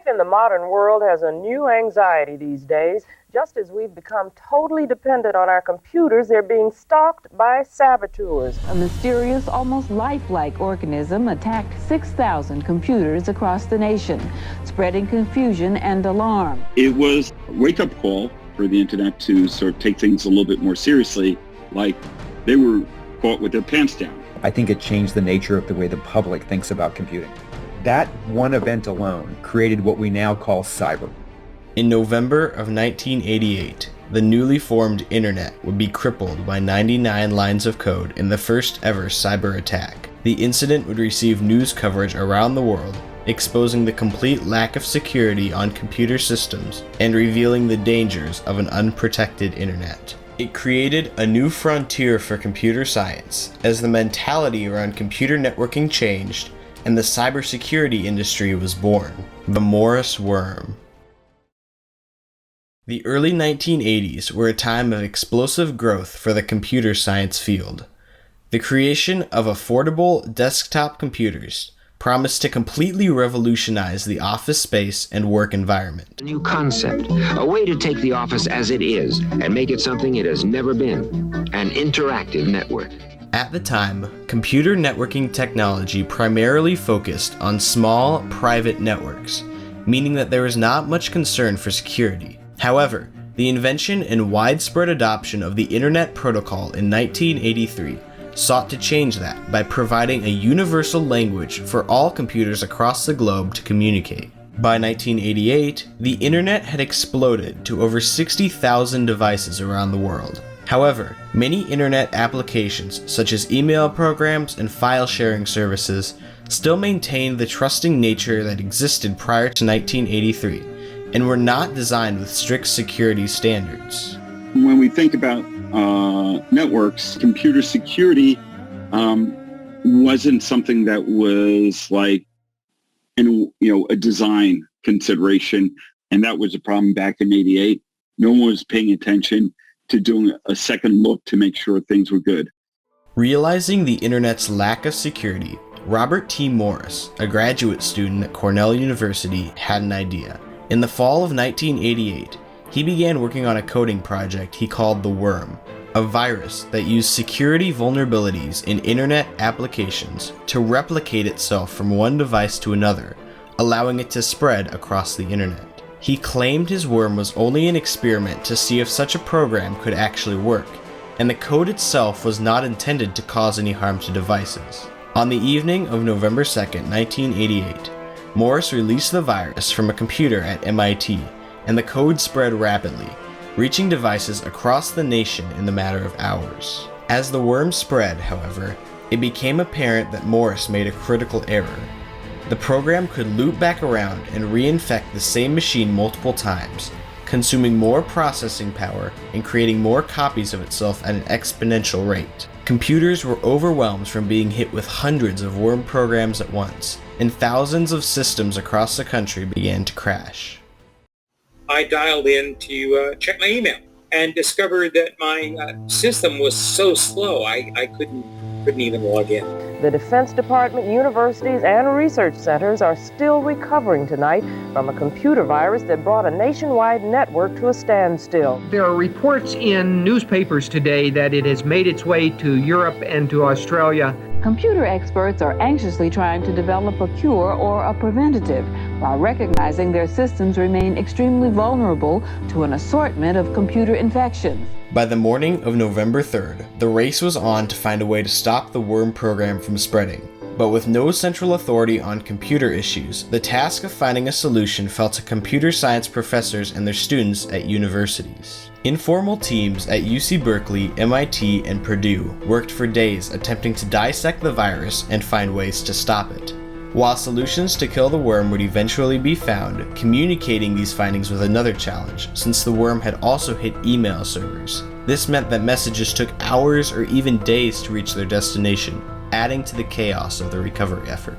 in the modern world has a new anxiety these days. Just as we've become totally dependent on our computers, they're being stalked by saboteurs. A mysterious, almost lifelike organism attacked 6,000 computers across the nation, spreading confusion and alarm. It was a wake-up call for the internet to sort of take things a little bit more seriously, like they were caught with their pants down. I think it changed the nature of the way the public thinks about computing. That one event alone created what we now call cyber. In November of 1988, the newly formed internet would be crippled by 99 lines of code in the first ever cyber attack. The incident would receive news coverage around the world, exposing the complete lack of security on computer systems and revealing the dangers of an unprotected internet. It created a new frontier for computer science as the mentality around computer networking changed and the cybersecurity industry was born. The Morris worm. The early 1980s were a time of explosive growth for the computer science field. The creation of affordable desktop computers promised to completely revolutionize the office space and work environment. A new concept, a way to take the office as it is and make it something it has never been, an interactive network. At the time, computer networking technology primarily focused on small, private networks, meaning that there was not much concern for security. However, the invention and widespread adoption of the Internet Protocol in 1983 sought to change that by providing a universal language for all computers across the globe to communicate. By 1988, the Internet had exploded to over 60,000 devices around the world. However, many Internet applications, such as email programs and file sharing services, still maintained the trusting nature that existed prior to 1983. And were not designed with strict security standards. When we think about networks, computer security wasn't something that was like, a design consideration, and that was a problem back in '88. No one was paying attention to doing a second look to make sure things were good. Realizing the internet's lack of security, Robert T. Morris, a graduate student at Cornell University, had an idea. In the fall of 1988, he began working on a coding project he called the Worm, a virus that used security vulnerabilities in internet applications to replicate itself from one device to another, allowing it to spread across the internet. He claimed his worm was only an experiment to see if such a program could actually work, and the code itself was not intended to cause any harm to devices. On the evening of November 2, 1988, Morris released the virus from a computer at MIT, and the code spread rapidly, reaching devices across the nation in the matter of hours. As the worm spread, however, it became apparent that Morris made a critical error. The program could loop back around and reinfect the same machine multiple times, consuming more processing power and creating more copies of itself at an exponential rate. Computers were overwhelmed from being hit with hundreds of worm programs at once, and thousands of systems across the country began to crash. I dialed in to check my email and discovered that my system was so slow I couldn't even log in. The Defense Department, universities, and research centers are still recovering tonight from a computer virus that brought a nationwide network to a standstill. There are reports in newspapers today that it has made its way to Europe and to Australia. Computer experts are anxiously trying to develop a cure or a preventative, while recognizing their systems remain extremely vulnerable to an assortment of computer infections. By the morning of November 3rd, the race was on to find a way to stop the worm program from spreading. But with no central authority on computer issues, the task of finding a solution fell to computer science professors and their students at universities. Informal teams at UC Berkeley, MIT, and Purdue worked for days attempting to dissect the virus and find ways to stop it. While solutions to kill the worm would eventually be found, communicating these findings was another challenge, since the worm had also hit email servers. This meant that messages took hours or even days to reach their destination, adding to the chaos of the recovery effort.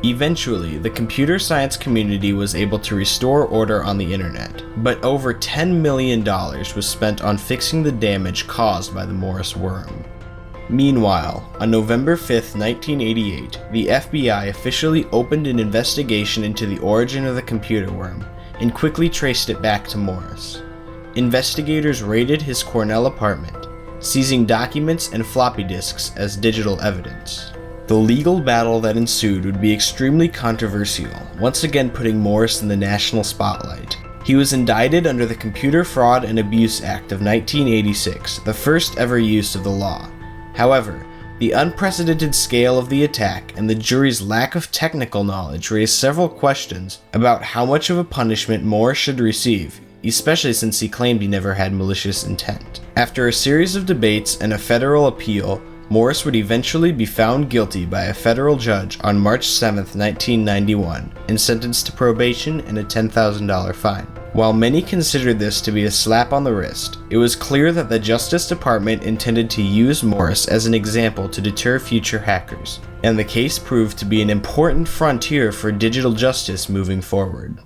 Eventually, the computer science community was able to restore order on the internet, but over $10 million was spent on fixing the damage caused by the Morris worm. Meanwhile, on November 5, 1988, the FBI officially opened an investigation into the origin of the computer worm and quickly traced it back to Morris. Investigators raided his Cornell apartment, seizing documents and floppy disks as digital evidence. The legal battle that ensued would be extremely controversial, once again putting Morris in the national spotlight. He was indicted under the Computer Fraud and Abuse Act of 1986, the first ever use of the law. However, the unprecedented scale of the attack and the jury's lack of technical knowledge raised several questions about how much of a punishment Morris should receive, especially since he claimed he never had malicious intent. After a series of debates and a federal appeal, Morris would eventually be found guilty by a federal judge on March 7, 1991, and sentenced to probation and a $10,000 fine. While many considered this to be a slap on the wrist, it was clear that the Justice Department intended to use Morris as an example to deter future hackers, and the case proved to be an important frontier for digital justice moving forward.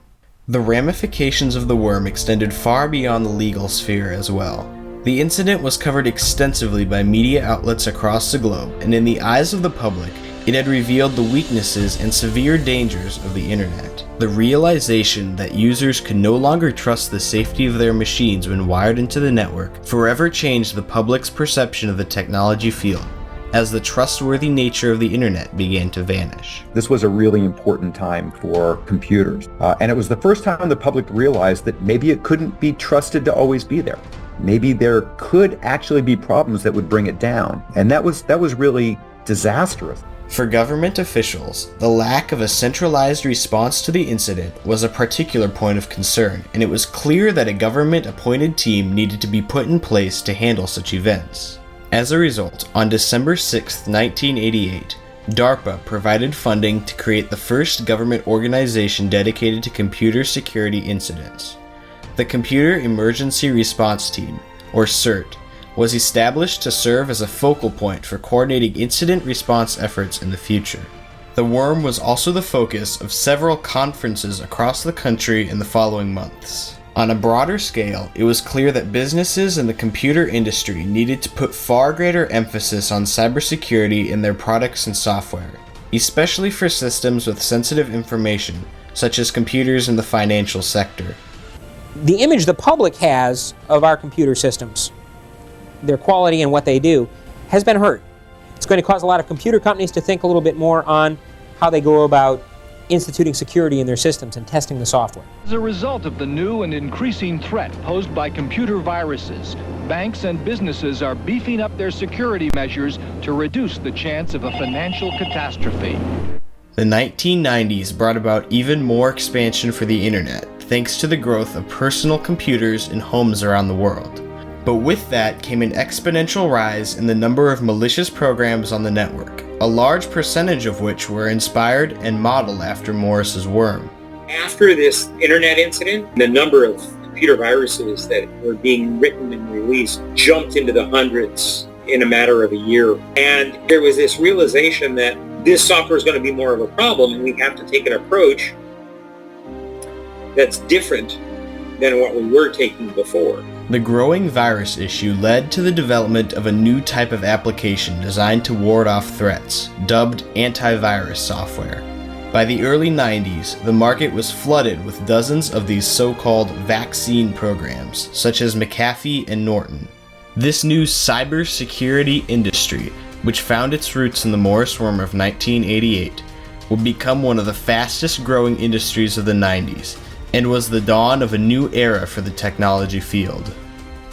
The ramifications of the worm extended far beyond the legal sphere as well. The incident was covered extensively by media outlets across the globe, and in the eyes of the public, it had revealed the weaknesses and severe dangers of the internet. The realization that users could no longer trust the safety of their machines when wired into the network forever changed the public's perception of the technology field, as the trustworthy nature of the internet began to vanish. This was a really important time for computers, and it was the first time the public realized that maybe it couldn't be trusted to always be there. Maybe there could actually be problems that would bring it down, and that was really disastrous. For government officials, the lack of a centralized response to the incident was a particular point of concern, and it was clear that a government-appointed team needed to be put in place to handle such events. As a result, on December 6, 1988, DARPA provided funding to create the first government organization dedicated to computer security incidents. The Computer Emergency Response Team, or CERT, was established to serve as a focal point for coordinating incident response efforts in the future. The worm was also the focus of several conferences across the country in the following months. On a broader scale, it was clear that businesses in the computer industry needed to put far greater emphasis on cybersecurity in their products and software, especially for systems with sensitive information, such as computers in the financial sector. The image the public has of our computer systems, their quality and what they do, has been hurt. It's going to cause a lot of computer companies to think a little bit more on how they go about instituting security in their systems and testing the software. As a result of the new and increasing threat posed by computer viruses, banks and businesses are beefing up their security measures to reduce the chance of a financial catastrophe. The 1990s brought about even more expansion for the internet, thanks to the growth of personal computers in homes around the world. But with that came an exponential rise in the number of malicious programs on the network, a large percentage of which were inspired and modeled after Morris's worm. After this internet incident, the number of computer viruses that were being written and released jumped into the hundreds in a matter of a year. And there was this realization that this software is going to be more of a problem, and we have to take an approach that's different than what we were taking before. The growing virus issue led to the development of a new type of application designed to ward off threats, dubbed antivirus software. By the early 90s, the market was flooded with dozens of these so-called vaccine programs, such as McAfee and Norton. This new cybersecurity industry, which found its roots in the Morris worm of 1988, would become one of the fastest growing industries of the 90s, and was the dawn of a new era for the technology field.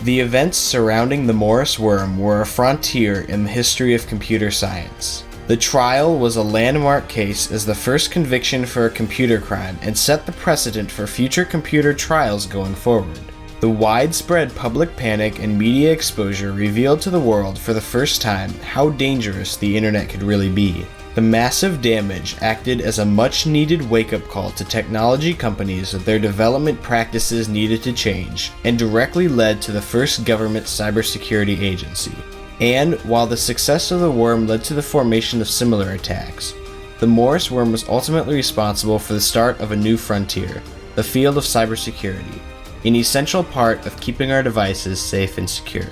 The events surrounding the Morris worm were a frontier in the history of computer science. The trial was a landmark case as the first conviction for a computer crime and set the precedent for future computer trials going forward. The widespread public panic and media exposure revealed to the world for the first time how dangerous the internet could really be. The massive damage acted as a much-needed wake-up call to technology companies that their development practices needed to change, and directly led to the first government cybersecurity agency. And while the success of the worm led to the formation of similar attacks, the Morris worm was ultimately responsible for the start of a new frontier, the field of cybersecurity, an essential part of keeping our devices safe and secure.